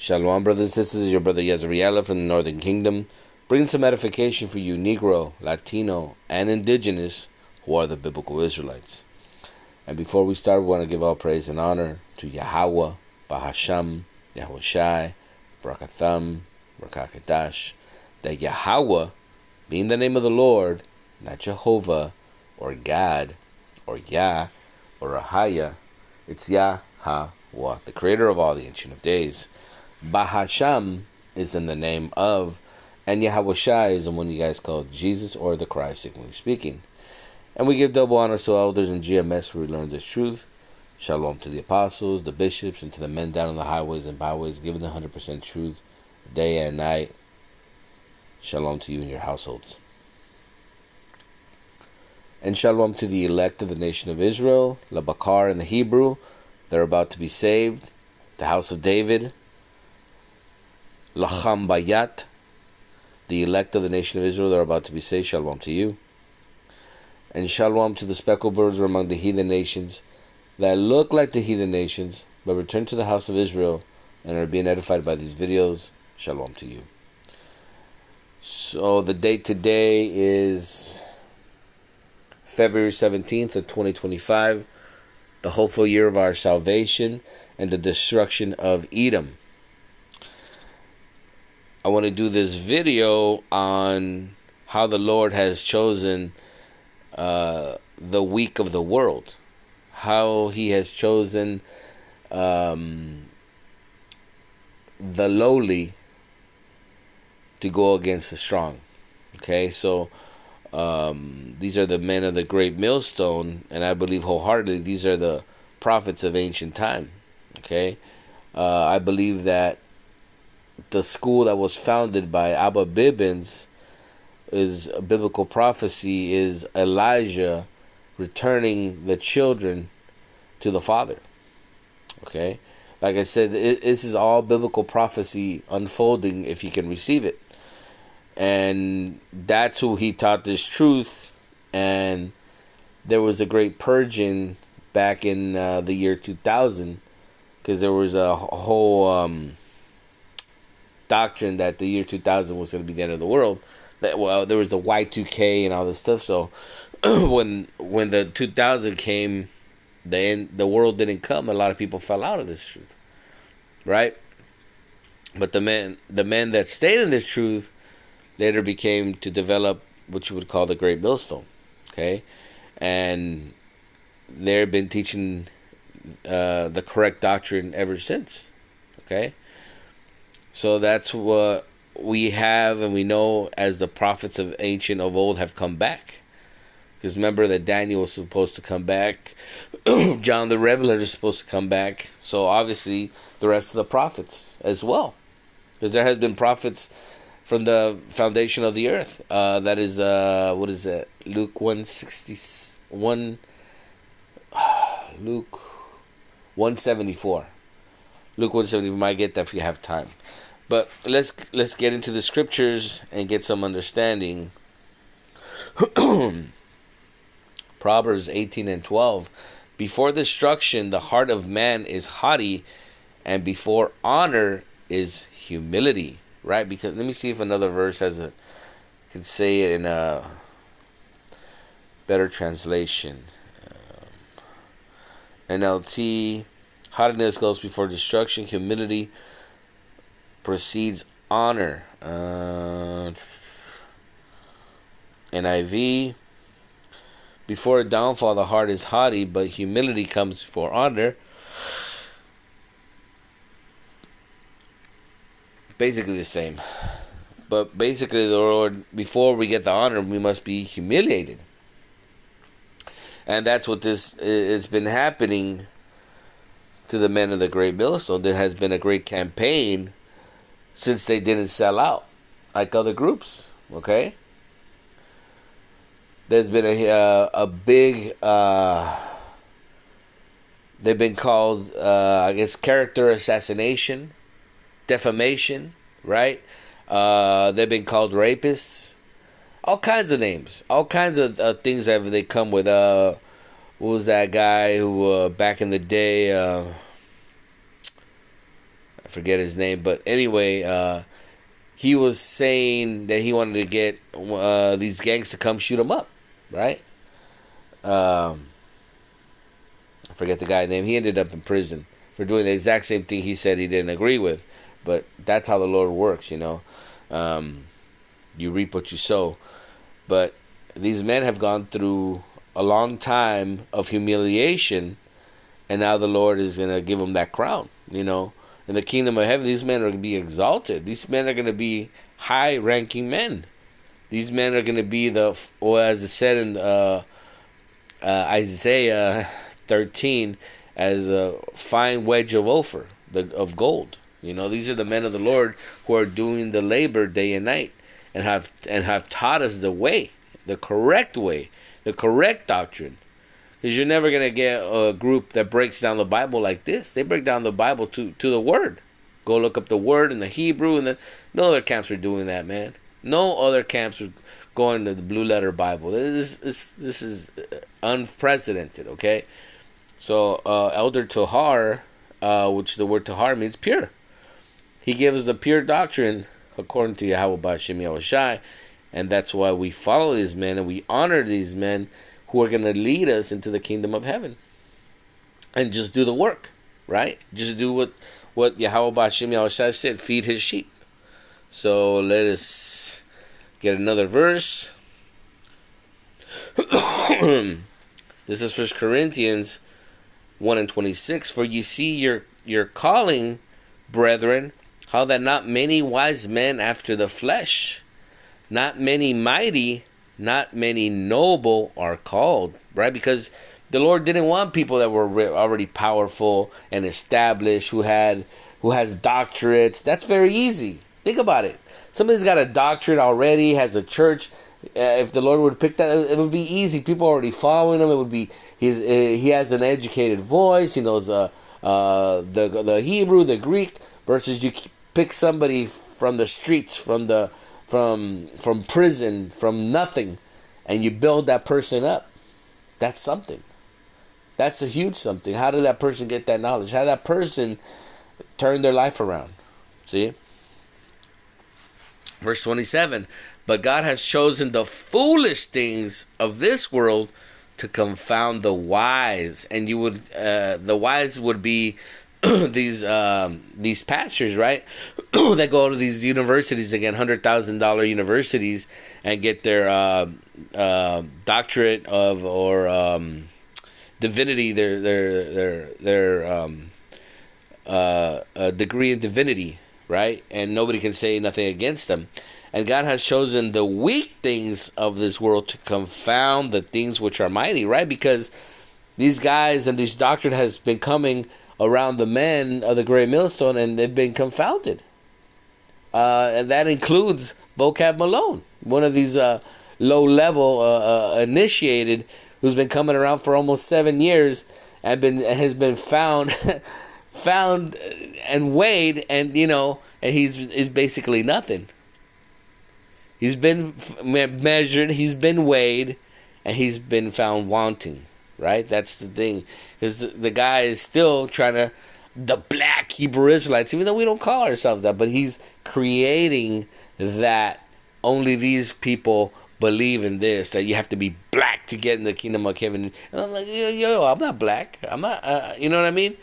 Shalom, brothers and sisters. Your brother Yazariela from the Northern Kingdom, bringing some edification for you, Negro, Latino, and Indigenous, who are the biblical Israelites. And before we start, we want to give all praise and honor to Yahweh, Bahasham, Yahweh Shai, Barakatham, Barakakadash. That Yahweh, being the name of the Lord, not Jehovah, or God, or Yah, or Ahaya, it's Yahweh, the creator of all, the Ancient of Days. Bahasham is in the name of, and Yahweh Shai is the one you guys call Jesus or the Christ, technically speaking. And we give double honors to elders in GMS where we learn this truth. Shalom to the apostles, the bishops, and to the men down on the highways and byways, giving the 100% truth day and night. Shalom to you and your households. And shalom to the elect of the nation of Israel, Labakar in the Hebrew. They're about to be saved. The house of David, Lacham Bayat, the elect of the nation of Israel, they're about to be saved. Shalom to you. And shalom to the speckled birds among the heathen nations that look like the heathen nations, but return to the house of Israel and are being edified by these videos. Shalom to you. So the date today is February 17th of 2025, the hopeful year of our salvation and the destruction of Edom. I want to do this video on how the Lord has chosen the weak of the world, how he has chosen the lowly to go against the strong. Okay, so these are the men of the great millstone, and I believe wholeheartedly these are the prophets of ancient time. Okay, I believe that the school that was founded by Abba Bibbins is a biblical prophecy, is Elijah returning the children to the Father. Okay, like I said, this is all biblical prophecy unfolding if you can receive it. And that's who he taught this truth. And there was a great purging back in the year 2000, because there was a whole doctrine that the year 2000 was going to be the end of the world. Well, there was the Y2K and all this stuff. So when the 2000 came, the world didn't come. A lot of people fell out of this truth, right? But the men that stayed in this truth later became to develop what you would call the Great Millstone. Okay, and they've been teaching the correct doctrine ever since. Okay, so that's what we have, and we know as the prophets of ancient of old have come back. Because remember that Daniel was supposed to come back, John the Revelator is supposed to come back. So obviously the rest of the prophets as well, because there has been prophets from the foundation of the earth. That is what is that? Luke 161. Luke 174. Luke 174. You might get that if you have time. But let's get into the scriptures and get some understanding. Proverbs 18:12. Before destruction, the heart of man is haughty, and before honor is humility. Right? Because let me see if another verse can say it in a better translation. NLT. Haughtiness goes before destruction. Humility precedes honor. NIV. Before a downfall, the heart is haughty, but humility comes before honor. Basically the same. But basically, the Lord, before we get the honor, we must be humiliated. And that's what it's been happening to the men of the great millstone. There has been a great campaign since they didn't sell out like other groups. Okay, there's been a big they've been called I guess character assassination, defamation, right? They've been called rapists, all kinds of names, all kinds of things that they come with. What was that guy who back in the day? I forget his name, but anyway, he was saying that he wanted to get these gangs to come shoot him up, right? I forget the guy's name. He ended up in prison for doing the exact same thing he said he didn't agree with. But that's how the Lord works, you know. You reap what you sow. But these men have gone through a long time of humiliation, and now the Lord is going to give them that crown, you know. In the kingdom of heaven, these men are going to be exalted. These men are going to be high-ranking men. These men are going to be as it said in Isaiah 13, as a fine wedge of Ophir, of gold. You know, these are the men of the Lord who are doing the labor day and night, and have taught us the way, the correct doctrine. Because you're never going to get a group that breaks down the Bible like this. They break down the Bible to the Word. Go look up the Word in the Hebrew. No other camps are doing that, man. No other camps are going to the blue letter Bible. This is unprecedented, okay? So Elder Tahar, which the word Tahar means pure. He gives the pure doctrine according to Yahweh B'Shem Yahushai. And that's why we follow these men and we honor these men who are going to lead us into the kingdom of heaven. And just do the work, right? Just do what Yahweh B'Shem Yahushua said, feed his sheep. So let us get another verse. This is 1 Corinthians 1:26. For you see your calling, brethren, how that not many wise men after the flesh, not many mighty, not many noble are called, right? Because the Lord didn't want people that were already powerful and established, who has doctorates. That's very easy. Think about it. Somebody's got a doctorate already, has a church. If the Lord would pick that, it would be easy. People are already following him. It would be he has an educated voice. He knows the Hebrew, the Greek. Versus you pick somebody from the streets, from prison, from nothing, and you build that person up. That's something. That's a huge something. How did that person get that knowledge? How did that person turn their life around? See? Verse 27. But God has chosen the foolish things of this world to confound the wise. And the wise would be these pastors, right? That go to these universities again, $100,000 universities, and get their doctorate of or divinity, their degree in divinity, right? And nobody can say nothing against them. And God has chosen the weak things of this world to confound the things which are mighty, right? Because these guys and this doctrine has been coming around the men of the great millstone, and they've been confounded. And that includes Vocab Malone, one of these low-level initiated, who's been coming around for almost 7 years and has been found and weighed, and and he's basically nothing. He's been measured, he's been weighed, and he's been found wanting. Right? That's the thing. Because the guy is still trying to, the black Hebrew Israelites, even though we don't call ourselves that, but he's creating that only these people believe in this, that you have to be black to get in the kingdom of heaven. And I'm like, yo, I'm not black. I'm not, you know what I mean?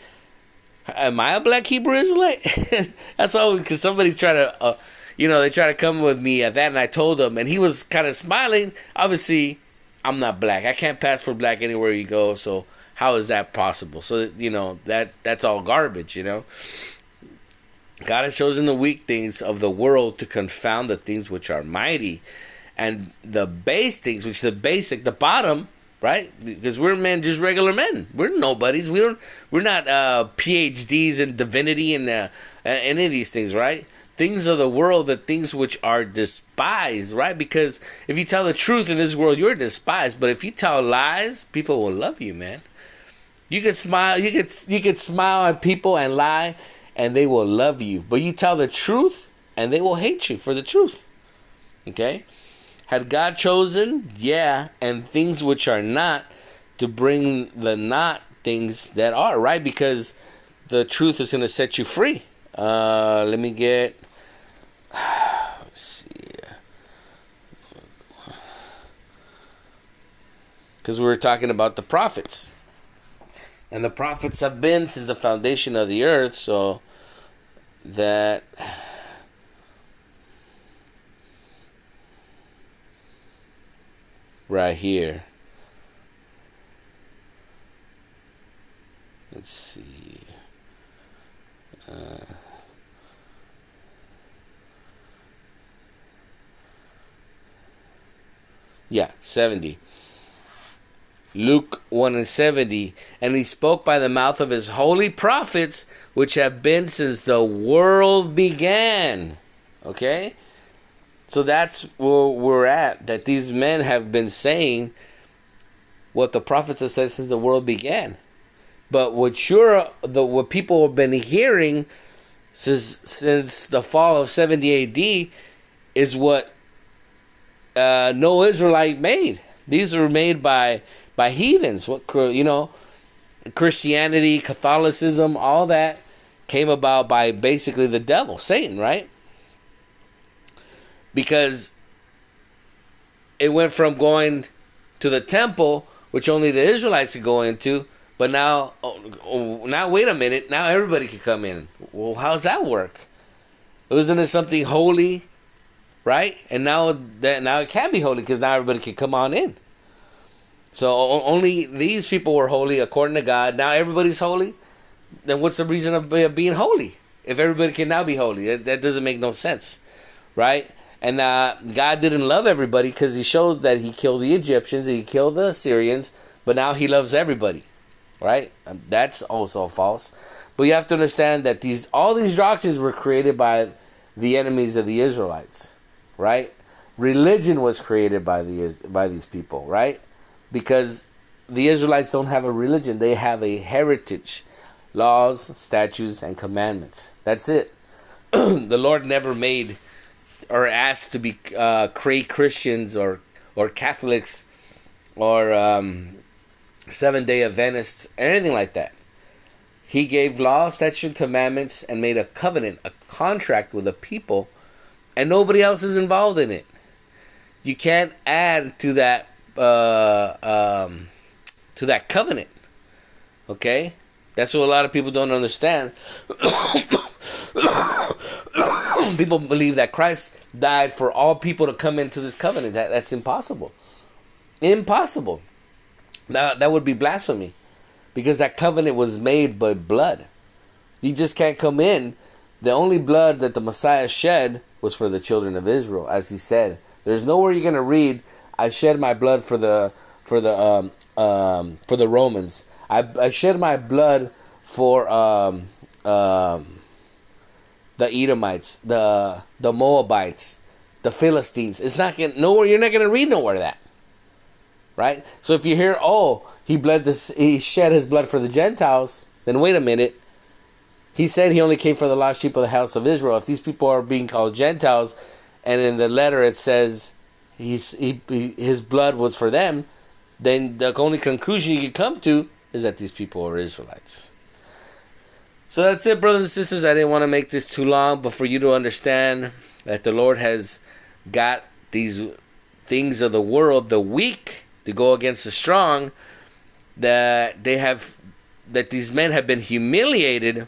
Am I a black Hebrew Israelite? That's always, because somebody try to, they try to come with me at that, and I told him, and he was kind of smiling. Obviously, I'm not black. I can't pass for black anywhere you go. So how is that possible? So that's all garbage. God has chosen the weak things of the world to confound the things which are mighty, and the base things, which the basic, the bottom, right? Because we're men, just regular men. We're nobodies. We're not PhDs in divinity and any of these things, right? Things of the world, the things which are despised, right? Because if you tell the truth in this world, you're despised. But if you tell lies, people will love you, man. You could smile, you could smile at people and lie, and they will love you. But you tell the truth, and they will hate you for the truth. Okay? Had God chosen? Yeah, and things which are not, to bring the not things that are, right? Because the truth is going to set you free. Let me get. Let's see. Because we were talking about the prophets. And the prophets have been since the foundation of the earth, so that right here. Let's see. Yeah, 70. Luke 1:70, and he spoke by the mouth of his holy prophets, which have been since the world began. Okay? So that's where we're at, that these men have been saying what the prophets have said since the world began. But what people have been hearing since the fall of 70 AD is what no Israelite made. These were made by heathens. Christianity, Catholicism, all that came about by basically the devil, Satan, right? Because it went from going to the temple, which only the Israelites could go into, but now wait a minute, now everybody could come in. Well, how's that work? Wasn't it something holy, right? And now it can't be holy because now everybody can come on in. So only these people were holy according to God. Now everybody's holy. Then what's the reason of being holy? If everybody can now be holy, that doesn't make no sense, right? And God didn't love everybody because he showed that he killed the Egyptians, he killed the Assyrians, but now he loves everybody, right? That's also false. But you have to understand that all these doctrines were created by the enemies of the Israelites, right? Religion was created by these people, right? Because the Israelites don't have a religion. They have a heritage. Laws, statutes, and commandments. That's it. The Lord never made or asked to be create Christians or Catholics or Seventh-day Adventists, anything like that. He gave law, statute, commandments, and made a covenant, a contract with a people, and nobody else is involved in it. You can't add to that covenant. Okay? That's what a lot of people don't understand. People believe that Christ died for all people to come into this covenant. That's impossible. Impossible. Now, that would be blasphemy. Because that covenant was made by blood. You just can't come in. The only blood that the Messiah shed was for the children of Israel, as he said. There's nowhere you're going to read, I shed my blood for the Romans. I shed my blood for the Edomites, the Moabites, the Philistines. It's not nowhere. You're not gonna read nowhere that, right? So if you hear, he shed his blood for the Gentiles, then wait a minute. He said he only came for the lost sheep of the house of Israel. If these people are being called Gentiles, and in the letter it says his blood was for them, then the only conclusion you can come to is that these people are Israelites. So that's it, brothers and sisters. I didn't want to make this too long, but for you to understand that the Lord has got these things of the world, the weak, to go against the strong, that these men have been humiliated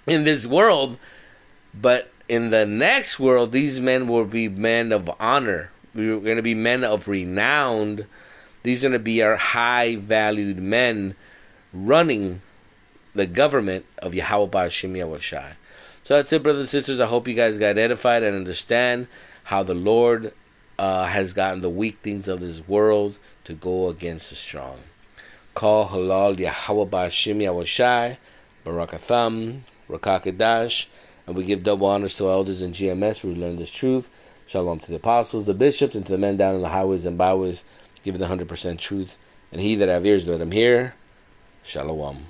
in this world, but in the next world, these men will be men of honor. We're going to be men of renown. These are going to be our high-valued men running the government of Yahweh Ba'Shem Yahushai. So that's it, brothers and sisters. I hope you guys got edified and understand how the Lord has gotten the weak things of this world to go against the strong. Call halal Yahweh Ba'Shem Yahushai, Barakatham, Rakakadash, and we give double honors to our elders in GMS. We learn this truth. Shalom to the apostles, the bishops, and to the men down in the highways and byways, giving the 100% truth. And he that have ears, let him hear. Shalom.